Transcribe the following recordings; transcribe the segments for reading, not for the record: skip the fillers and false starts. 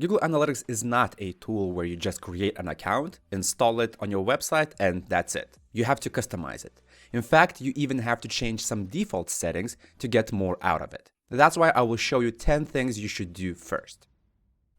Google Analytics is not a tool where you just create an account, install it on your website, and that's it. You have to customize it. In fact, you even have to change some default settings to get more out of it. That's why I will show you 10 things you should do first.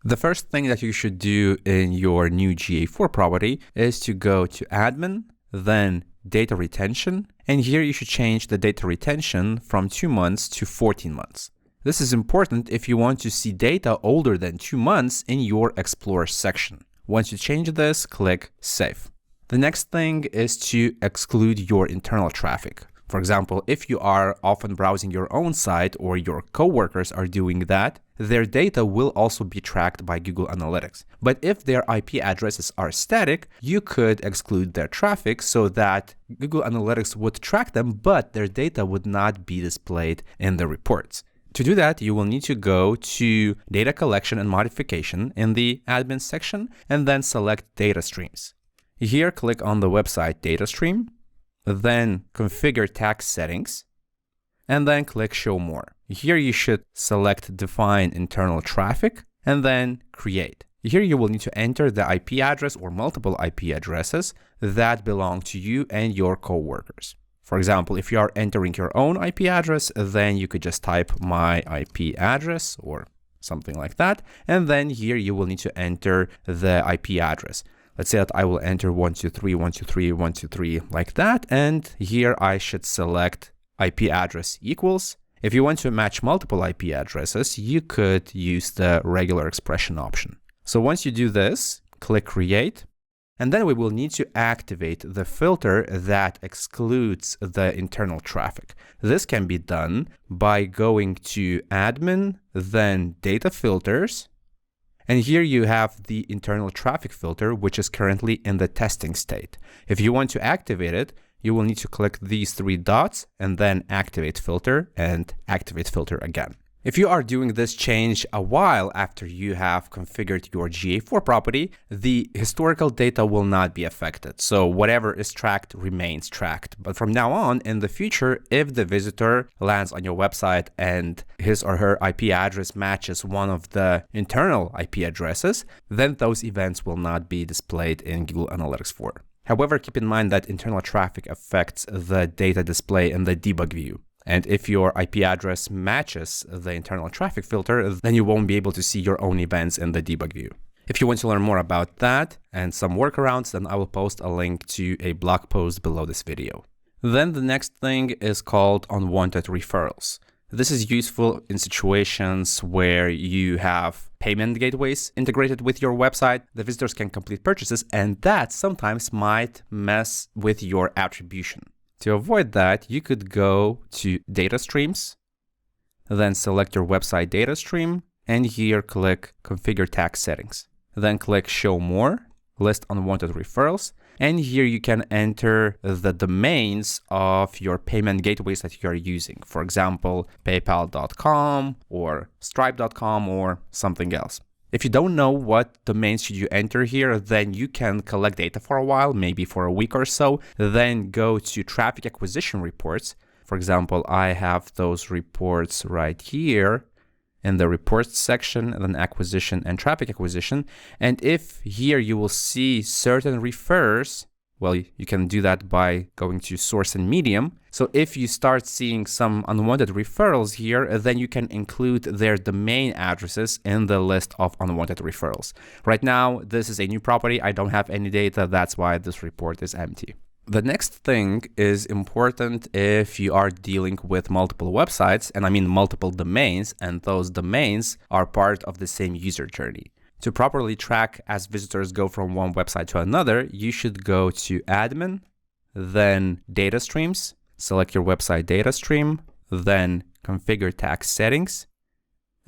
The first thing that you should do in your new GA4 property is to go to Admin, then Data Retention, and here you should change the data retention from 2 months to 14 months. This is important if you want to see data older than 2 months in your Explorer section. Once you change this, click Save. The next thing is to exclude your internal traffic. For example, if you are often browsing your own site or your coworkers are doing that, their data will also be tracked by Google Analytics. But if their IP addresses are static, you could exclude their traffic so that Google Analytics would track them, but their data would not be displayed in the reports. To do that, you will need to go to Data Collection and Modification in the Admin section and then select Data Streams. Here, click on the website data stream, then configure tax settings, and then click Show More. Here you should select Define Internal Traffic and then Create. Here you will need to enter the IP address or multiple IP addresses that belong to you and your coworkers. For example, if you are entering your own IP address, then you could just type my IP address or something like that. And then here you will need to enter the IP address. Let's say that I will enter 123.123.123 like that. And here I should select IP address equals. If you want to match multiple IP addresses, you could use the regular expression option. So once you do this, click Create. And then we will need to activate the filter that excludes the internal traffic. This can be done by going to Admin, then Data Filters. And here you have the internal traffic filter, which is currently in the testing state. If you want to activate it, you will need to click these 3 dots and then activate filter and activate filter again. If you are doing this change a while after you have configured your GA4 property, the historical data will not be affected. So whatever is tracked remains tracked. But from now on, in the future, if the visitor lands on your website and his or her IP address matches one of the internal IP addresses, then those events will not be displayed in Google Analytics 4. However, keep in mind that internal traffic affects the data display in the debug view. And if your IP address matches the internal traffic filter, then you won't be able to see your own events in the debug view. If you want to learn more about that and some workarounds, then I will post a link to a blog post below this video. Then the next thing is called unwanted referrals. This is useful in situations where you have payment gateways integrated with your website. The visitors can complete purchases, and that sometimes might mess with your attribution. To avoid that, you could go to Data Streams, then select your website data stream, and here click Configure Tax Settings. Then click Show More, List Unwanted Referrals, and here you can enter the domains of your payment gateways that you are using. For example, paypal.com or stripe.com or something else. If you don't know what domains should you enter here, then you can collect data for a while, maybe for a week or so, then go to traffic acquisition reports. For example, I have those reports right here in the reports section, and then acquisition and traffic acquisition. And if here you will see certain refers, well, you can do that by going to source and medium. So if you start seeing some unwanted referrals here, then you can include their domain addresses in the list of unwanted referrals. Right now, this is a new property. I don't have any data. That's why this report is empty. The next thing is important if you are dealing with multiple websites, and I mean multiple domains, and those domains are part of the same user journey. To properly track as visitors go from one website to another, you should go to Admin, then Data Streams, select your website data stream, then Configure Tax Settings,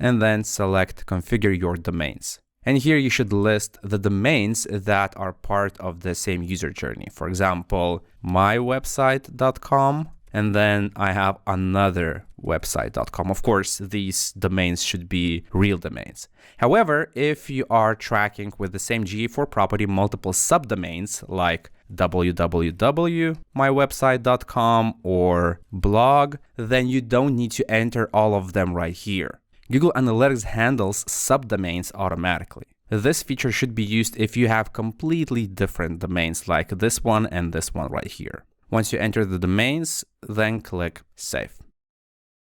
and then select Configure Your Domains. And here you should list the domains that are part of the same user journey. For example, mywebsite.com, and then I have another website.com. Of course, these domains should be real domains. However, if you are tracking with the same GA4 property multiple subdomains like www.mywebsite.com or blog, then you don't need to enter all of them right here. Google Analytics handles subdomains automatically. This feature should be used if you have completely different domains like this one and this one right here. Once you enter the domains, then click Save.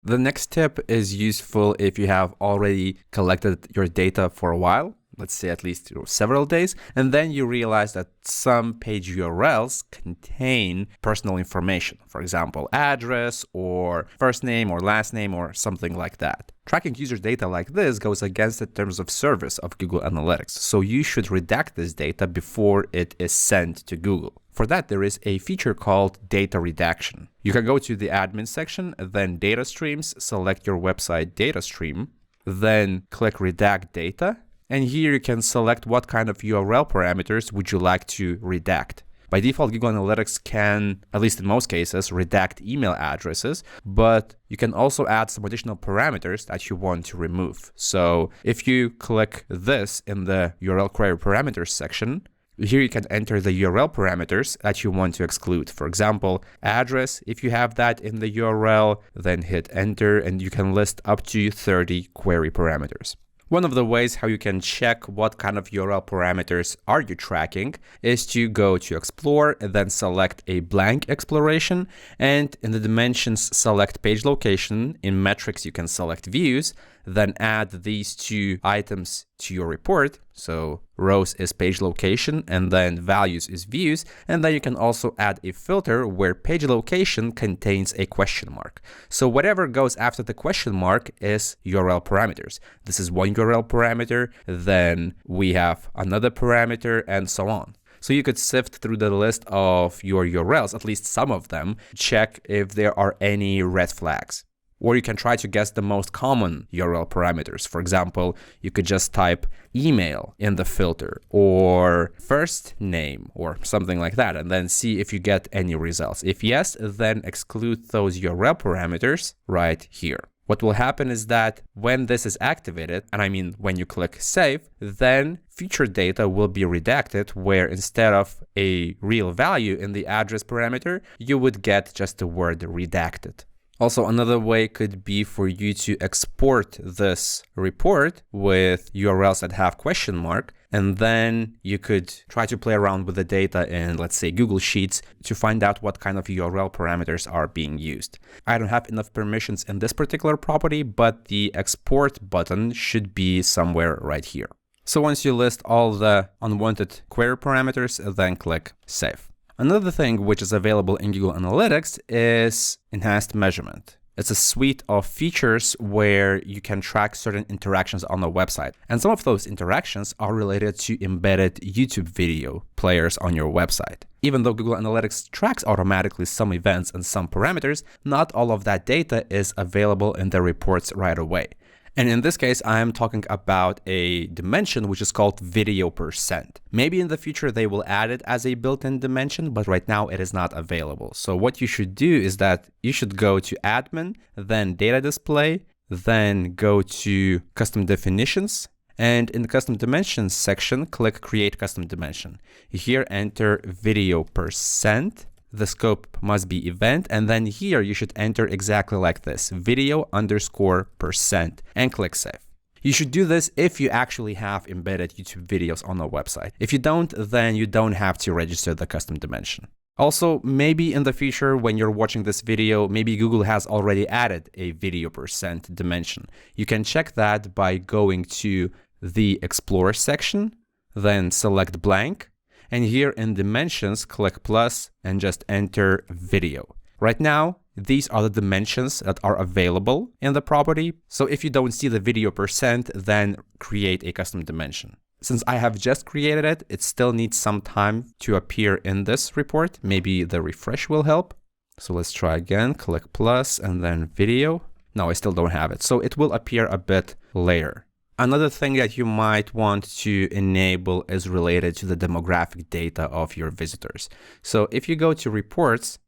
The next tip is useful if you have already collected your data for a while, let's say at least several days, and then you realize that some page URLs contain personal information, for example, address or first name or last name or something like that. Tracking user data like this goes against the terms of service of Google Analytics, so you should redact this data before it is sent to Google. For that, there is a feature called data redaction. You can go to the admin section, then data streams, select your website data stream, then click redact data. And here you can select what kind of URL parameters would you like to redact. By default, Google Analytics can, at least in most cases, redact email addresses, but you can also add some additional parameters that you want to remove. So if you click this in the URL query parameters section, here you can enter the URL parameters that you want to exclude. For example, address, if you have that in the URL, then hit enter and you can list up to 30 query parameters. One of the ways how you can check what kind of URL parameters are you tracking is to go to Explore and then select a blank exploration, and in the dimensions select page location. In metrics you can select views, then add these two items to your report. So rows is page location and then values is views, and then you can also add a filter where page location contains a question mark. So whatever goes after the question mark is URL parameters. This is one URL parameter, then we have another parameter, and so on. So you could sift through the list of your URLs, at least some of them, check if there are any red flags. Or you can try to guess the most common URL parameters. For example, you could just type email in the filter or first name or something like that, and then see if you get any results. If yes, then exclude those URL parameters right here. What will happen is that when this is activated, and I mean when you click save, then future data will be redacted, where instead of a real value in the address parameter, you would get just the word redacted. Also, another way could be for you to export this report with URLs that have question mark, and then you could try to play around with the data in, let's say, Google Sheets to find out what kind of URL parameters are being used. I don't have enough permissions in this particular property, but the export button should be somewhere right here. So once you list all the unwanted query parameters, then click Save. Another thing which is available in Google Analytics is enhanced measurement. It's a suite of features where you can track certain interactions on the website. And some of those interactions are related to embedded YouTube video players on your website. Even though Google Analytics tracks automatically some events and some parameters, not all of that data is available in the reports right away. And in this case, I'm talking about a dimension which is called video %. Maybe in the future they will add it as a built-in dimension, but right now it is not available. So what you should do is that you should go to admin, then data display, then go to custom definitions. And in the custom dimensions section, click create custom dimension. Here enter video %. The scope must be event, and then here you should enter exactly like this, video_% and click save. You should do this if you actually have embedded YouTube videos on the website. If you don't, then you don't have to register the custom dimension. Also, maybe in the future when you're watching this video, maybe Google has already added a video % dimension. You can check that by going to the Explorer section, then select blank. And here in dimensions, click plus and just enter video. Right now, these are the dimensions that are available in the property. So if you don't see the video %, then create a custom dimension. Since I have just created it, it still needs some time to appear in this report. Maybe the refresh will help. So let's try again, click plus and then video. No, I still don't have it. So it will appear a bit later. Another thing that you might want to enable is related to the demographic data of your visitors. So if you go to reports,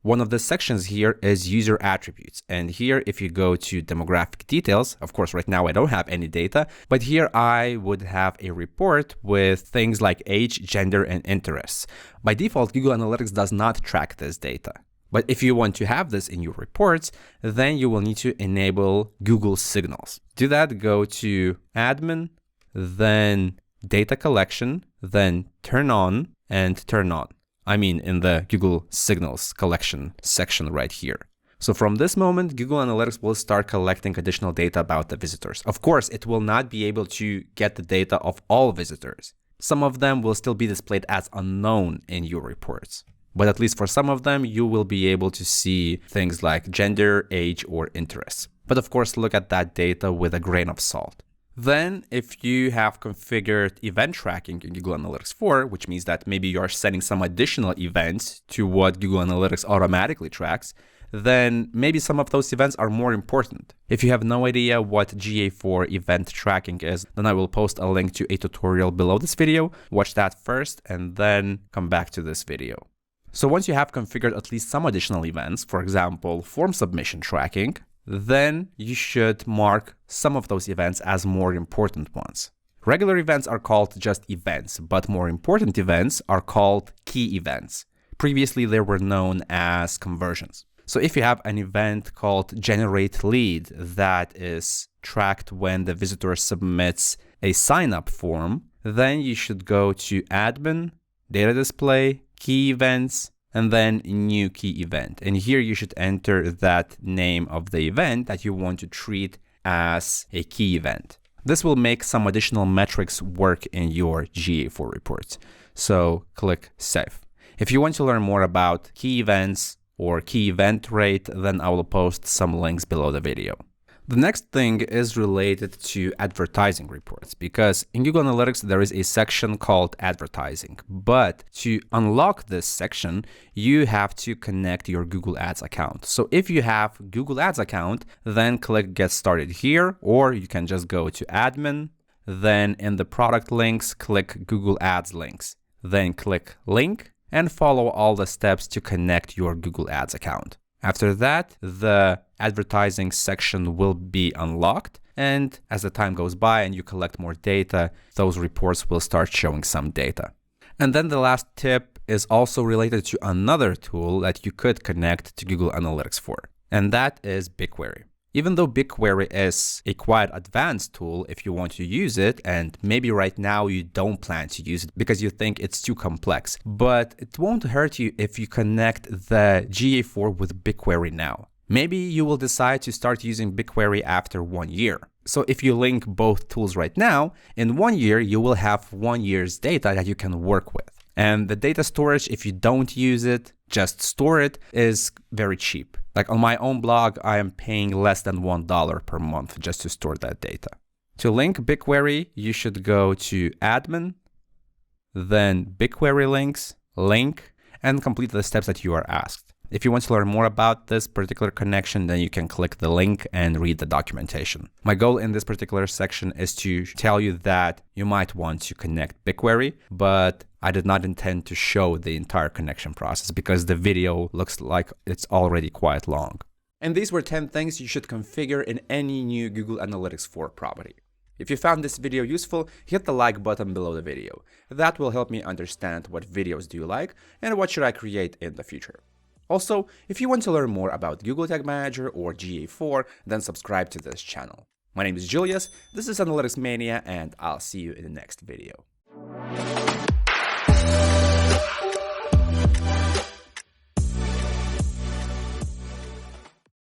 one of the sections here is user attributes. And here, if you go to demographic details, of course, right now I don't have any data, but here I would have a report with things like age, gender, and interests. By default, Google Analytics does not track this data. But if you want to have this in your reports, then you will need to enable Google Signals. To that, go to Admin, then Data Collection, then Turn On and Turn On. I mean in the Google Signals collection section right here. So from this moment, Google Analytics will start collecting additional data about the visitors. Of course, it will not be able to get the data of all visitors. Some of them will still be displayed as unknown in your reports. But at least for some of them, you will be able to see things like gender, age, or interests. But of course, look at that data with a grain of salt. Then, if you have configured event tracking in Google Analytics 4, which means that maybe you are setting some additional events to what Google Analytics automatically tracks, then maybe some of those events are more important. If you have no idea what GA4 event tracking is, then I will post a link to a tutorial below this video. Watch that first and then come back to this video. So once you have configured at least some additional events, for example, form submission tracking, then you should mark some of those events as more important ones. Regular events are called just events, but more important events are called key events. Previously, they were known as conversions. So if you have an event called generate lead that is tracked when the visitor submits a sign-up form, then you should go to Admin, Data Display, Key Events, and then New Key Event. And here you should enter that name of the event that you want to treat as a key event. This will make some additional metrics work in your GA4 reports. So click Save. If you want to learn more about key events or key event rate, then I will post some links below the video. The next thing is related to advertising reports, because in Google Analytics, there is a section called advertising. But to unlock this section, you have to connect your Google Ads account. So if you have Google Ads account, then click Get Started here, or you can just go to Admin, then in the product links, click Google Ads links, then click Link and follow all the steps to connect your Google Ads account. After that, the advertising section will be unlocked, and as the time goes by and you collect more data, those reports will start showing some data. And then the last tip is also related to another tool that you could connect to Google Analytics for, and that is BigQuery. Even though BigQuery is a quite advanced tool if you want to use it, and maybe right now you don't plan to use it because you think it's too complex, but it won't hurt you if you connect the GA4 with BigQuery now. Maybe you will decide to start using BigQuery after 1 year. So if you link both tools right now, in 1 year, you will have 1 year's data that you can work with. And the data storage, if you don't use it, just store it, is very cheap. Like on my own blog, I am paying less than $1 per month just to store that data. To link BigQuery, you should go to Admin, then BigQuery links, link, and complete the steps that you are asked. If you want to learn more about this particular connection, then you can click the link and read the documentation. My goal in this particular section is to tell you that you might want to connect BigQuery, but I did not intend to show the entire connection process because the video looks like it's already quite long. And these were 10 things you should configure in any new Google Analytics 4 property. If you found this video useful, hit the like button below the video. That will help me understand what videos do you like and what should I create in the future. Also, if you want to learn more about Google Tag Manager or GA4, then subscribe to this channel. My name is Julius, this is Analytics Mania, and I'll see you in the next video.